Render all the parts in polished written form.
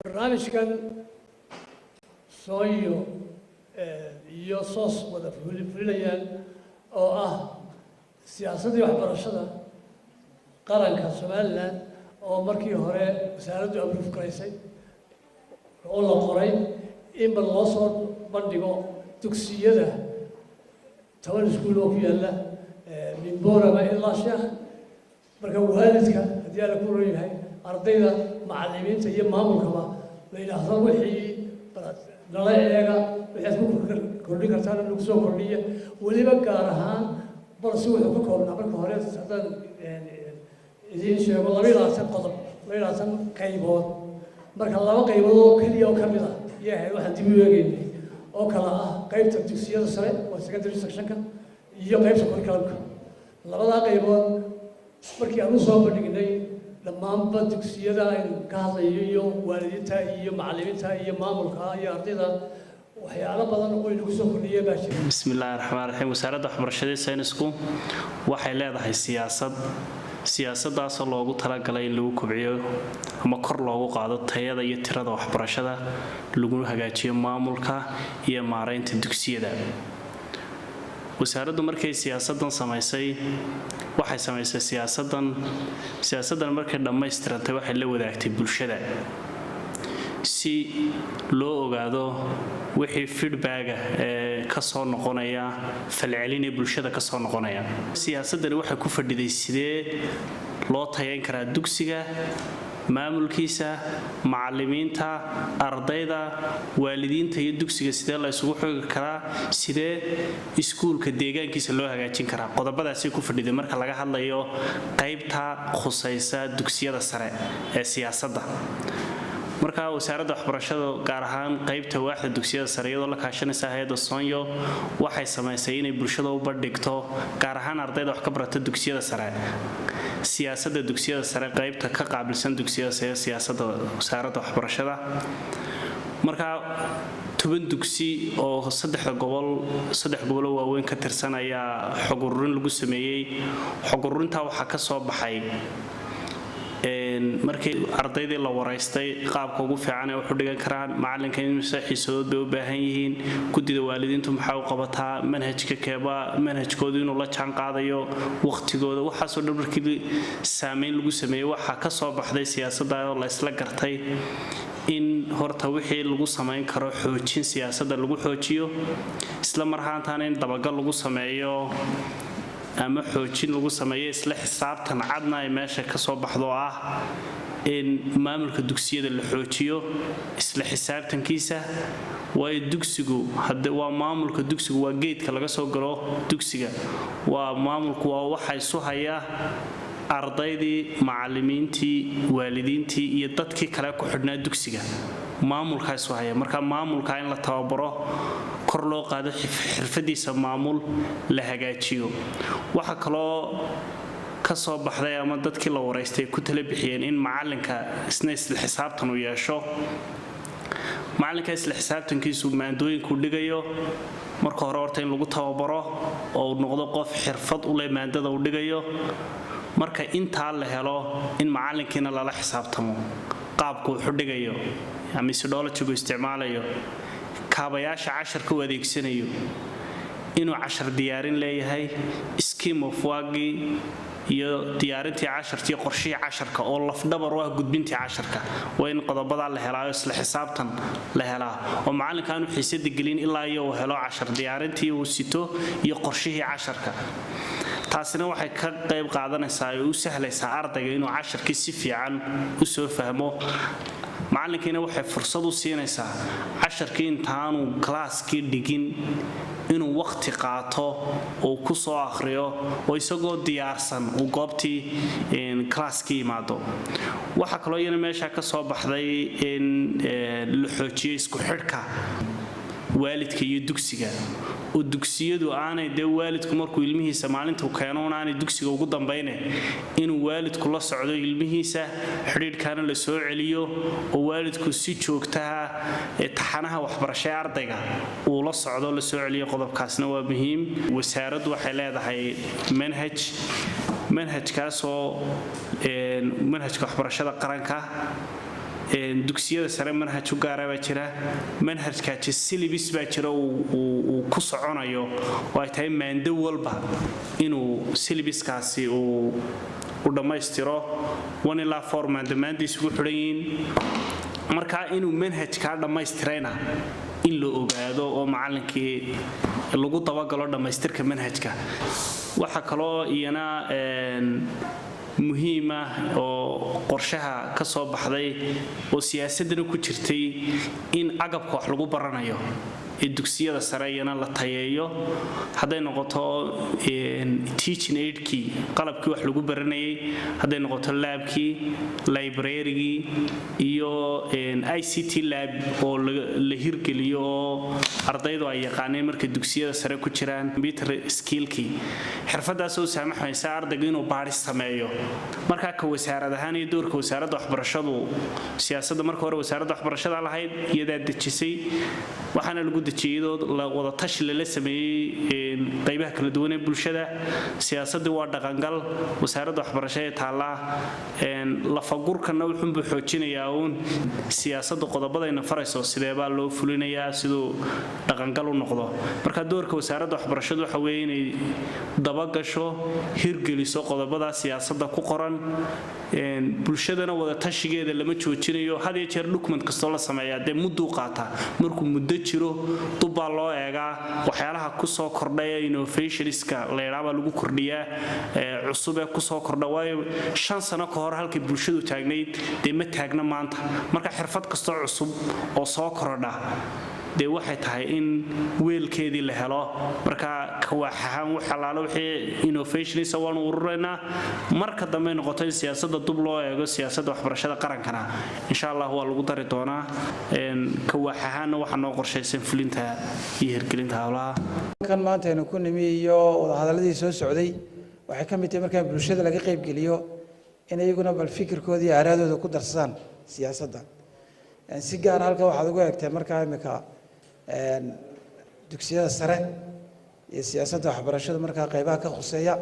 برنامج كان صايو يصوص وده فليان أو سياسة واحد برشلونة قرن كسومالان أو مركي هراء سارد أبو فكريسي والله قريب إن بالوصل بندقو تكسية ده توان سكولو في الله من بورا ما إلا شيخ مركو والدك ديالك كوري هاي أرضينا معلمين تيجي مامور كما بين هذا وحي لا يعيقا بحسب كل كرتان نقصو كلية واللي بقارهان برسول حكومة نبرك هراء هذا يعني إذا شيء والله بيلا سنقطب بيلا سن كيبود marka laba qaybood kaliya oo kamid ah yahay waxa dib u eegayay oo kala ah qaybta dugsiyada sare oo secondary section-ka iyo qaybta curriculum-ka labada qaybood markii aan soo bandhignay dhammaanba dugsiyada ay ka hadlayo iyo waalidiinta iyo macallimiinta iyo maamulka iyo ardayda waxyaalo badan oo ay nagu soo kordhiyay baa jira. Bismillahir Rahmanir Rahiim. Wasaaradda Waxbarashada Saynisku waxay leedahay siyaasaddaasoo loogu talagalay in lagu kobciyo ama kor loogu qaado tayada iyo tirada waxbarashada laguna hagaajiyo maamulka iyo maareynta dugsiyada. wasaaraddu markay siyaasaddan samaysay waxay samaysay siyaasaddan markay dhammaystirantay waxay la wadaagtay bulshada si loo ogaado wixii feedback ee ka soo noqonaya falcelin ee bulshada ka soo noqonaya. siyaasaddani waxay ku fadhiday sidee loo tayeyn karaa dugsiga maamulkiisa macallimiinta ardayda waalidiinta iyo dugsiga sidee la isugu xoogi karaa sidee iskuulka deegaankiisa loo hagaajin karaa qodobadaasi ku fadhiday marka laga hadlayo qaybta khusaysa dugsiyada sare ee siyaasadda. marka wasaaradda waxbarashada gaar ahaan qaybta waaxda dugsiyada sare iyadoo la kaashanaysa hay'adda Sonyo waxay samaysay inay bulshada u bandhigto gaar ahaan ardayda wax ka barata dugsiyada sare siyaasadda dugsiyada sare qaybta ka qaabilsan dugsiyada sare siyaasadda wasaaradda waxbarashada. marka 10 dugsi oo saddex gobol oo waaweyn ka tirsan ayaa xog ururin lagu sameeyay. xog ururinta waxa ka soo baxay markii ardaydii la wareystay qaabka ugu fiican ee wax u dhigan karaan macalinka in xiisadood bay u baahan yihiin gudida waalidiintu maxay u qabataa manhajkoodu inuu la jaan qaadayo waqtigooda waxaas oo dhan markii saameyn lagu sameeyay waxa ka soo baxday siyaasadda oo la isla gartay in horta wixii lagu sameyn karo xoojin siyaasadda lagu xoojiyo isla marhaantaana in dabagal lagu sameeyo ama xoojin lagu sameeyo isla xisaabtan cadna ay meesha ka soo baxdo in maamulka dugsiyada la xoojiyo isla xisaabtankiisa way dugsigu hadda waa maamulka dugsigu waa geedka laga soo galo dugsiga waa maamulku waa waxa isu haya ardaydii macallimiintii waalidiintii iyo dadkii kale ku xidhnaa dugsiga maamulka isu haya marka maamulka in la tababaro kor loo qaado xirfadiisa maamul la hagaajiyo. waxa kaloo ka soo baxday ama dadkii la wareystay ku tala bixiyeen in macalinka isna isla xisaabtan u yeesho macalinka isla xisaabtankiisu maandooyinku dhigayo marka hore horta in lagu tababaro oo noqdo qof xirfad u leh maandada uu dhigayo marka inta la helo in macalinkiina lala xisaabtamo qaabku u dhigayo ama methodology uu isticmaalayo kaabayaasha casharka u adeegsanayo inuu cashar diyaarin leeyahay scheme of work iyo diyaarintii cashartii qorshihii casharka oo lafdhabar u ah gudbintii casharka waa in qodobada la helaayo isla xisaabtan la helaa oo macalinka aanu xiisada gelin ilaa iyo uu helo cashar diyaarintii uu sito iyo qorshihii casharka. taasina waxay ka qayb qaadanaysaa oo u sahlaysaa ardayga inuu casharkii si fiican u soo fahmo macalinkiina waxay fursad u siinaysaa casharkii intaanu classkii dhigin inuu waqti qaato oo ku soo akhriyo oo isagoo diyaarsan uu goobtii classkii imaado. waxa kaloo iyana meesha ka soo baxday in la xoojiyo isku xidhka waalidka iyo dugsiga oo dugsiyadu aanay waalidku markuu ilmihiisa maalinta keeno aanay dugsiga ugu dambeeyne inuu waalidku la socdo ilmihiisa xiriirkana la soo celiyo oo waalidku si joogto ah taxanaha waxbarashada ardayga uu la socdo la soo celiyo qodobkaasna waa muhiim. wasaaraddu waxay leedahay manhajkaas oo manhajka waxbarashada qaranka dugsiyada sare manhaj u gaara baa jira manhajkaasi syllabus baa jira uu ku soconayo oo ay tahay maando walba inuu syllabuskaasi uu dhammaystiro 1 ilaa 4 maandamaandiis ugu xidhan yihiin markaa inuu manhajkaa dhammaystirayna in la ogaado oo macallinkii lagu dabagalo dhammaystirka manhajka waxaa kaloo iyana muhiim ah oo qorshaha ka soo baxday oo siyaasadana ku jirtay in agabka wax lagu baranayo ee dugsiyada sare iyana la tayeeyo hadday noqoto teaching aidkii qalabkii wax lagu baranayay hadday noqoto laabkii librarygii iyo ICT lab oo la hirgeliyo oo ardaydu ay yaqaaneen markay dugsiyada sare ku jiraan computer skillkii xirfadaas oo saamaxaysa ardayga inuu baaris sameeyo marka ka wasaarad ahaan iyo doorka wasaaradda waxbarashadu siyaasadda marka hore wasaaradda waxbarashada lahayd iyada dejisay waxaana lagu dejiyay wada tashi la sameeyay qaybaha kala duwan ee bulshada siyaasadda waa dhaqangal wasaaradda waxbarashada taala la fagurkana wuxuu xoojinayaa siyaasadda qodobadayna farayso sidee baa loo fulinayaa sidoo dhaqangal u noqdo marka doorka wasaaradda waxbarashadu waxa weeye inay daba gasho hirgeliso qodobada siyaasadda ku qoran bulshadana wada tashigeeda lama joojinayo had iyo jeer document kasto la sameeyaa de muddo qaata markuu muddo jiro dubbaa loo eegaa waxyaalaha ku soo kordhay innovationska leeyaaba lagu kordhiyaa cusub ee ku soo kordha waayo 5 sano ka hor halkii bulshadu taagnayd de ma taagna maanta marka xirfad kasto cusub oo soo kordha de waxay tahay in weelkeedii la helo marka kawaaxahan waxa laalo wixii innovationisa waan urureynaa marka dambe noqoto siyaasadda dub loo eego siyaasadda waxbarashada qarankana insha Allah waa lagu dari doonaa kawaaxahan waxa noo qorshaysan fulinta iyo hirgelinta hawlaha kan maanta aynu ku nimi iyo wada hadaladii soo socday waxay ka mid tahay marka bulshada laga qayb geliyo in ayaguna bal fikirkoodii iyo araadooda ku darsadaan siyaasadda si gaar halka waxaad ugu eegtay marka imika dugsiyada sare iyo siyaasadda waxbarashada marka qaybaha ka khuseeya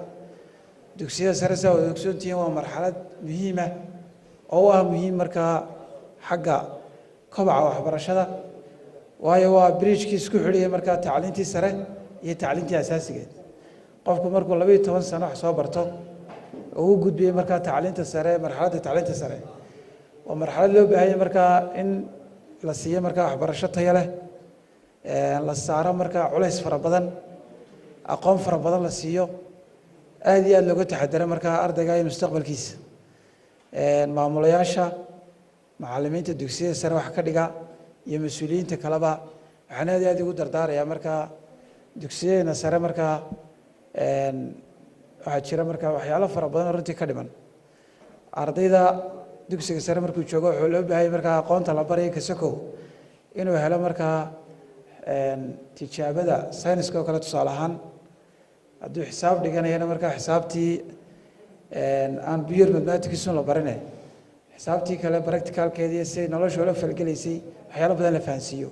dugsiyada sare saa wada ogsoontihiin waa marxalad muhiim ah oo ah muhiim marka xagga kobaca waxbarashada waayo waa bridge-kii isku xidhaya marka tacliintii sare iyo tacliintii asaasigeed qofku markuu 12 sano wax soo barto oo uu gudbiyay marka tacliinta sare marxaladda tacliinta sare oo marxalad loo baahan yahay marka in la siiyo marka waxbarasho tayo leh la saaro marka culays fara badan aqoon fara badan la siiyo aad iyo aad looga taxadaro marka ardayga iyo mustaqbalkiisa maamulayaasha macallimiinta dugsiyada sare wax ka dhiga iyo mas'uuliyiinta kaleba waxaan aad iyo aad ugu dardaarayaa marka dugsiyada sare marka waxaa jira marka waxyaalo fara badan oo runtii ka dhiman ardayda dugsiga sare markuu joogo wuxuu loo baahay marka aqoonta la barayo kasakow inuu helo marka tijaabada sayniska oo kale tusaale ahaan hadduu xisaab dhiganayana marka xisaabtii aan pure mathematics la baranay xisaabtii kale practicalkeedii si nolosha la falgalaysay waxyaalo badan la fahansiiyo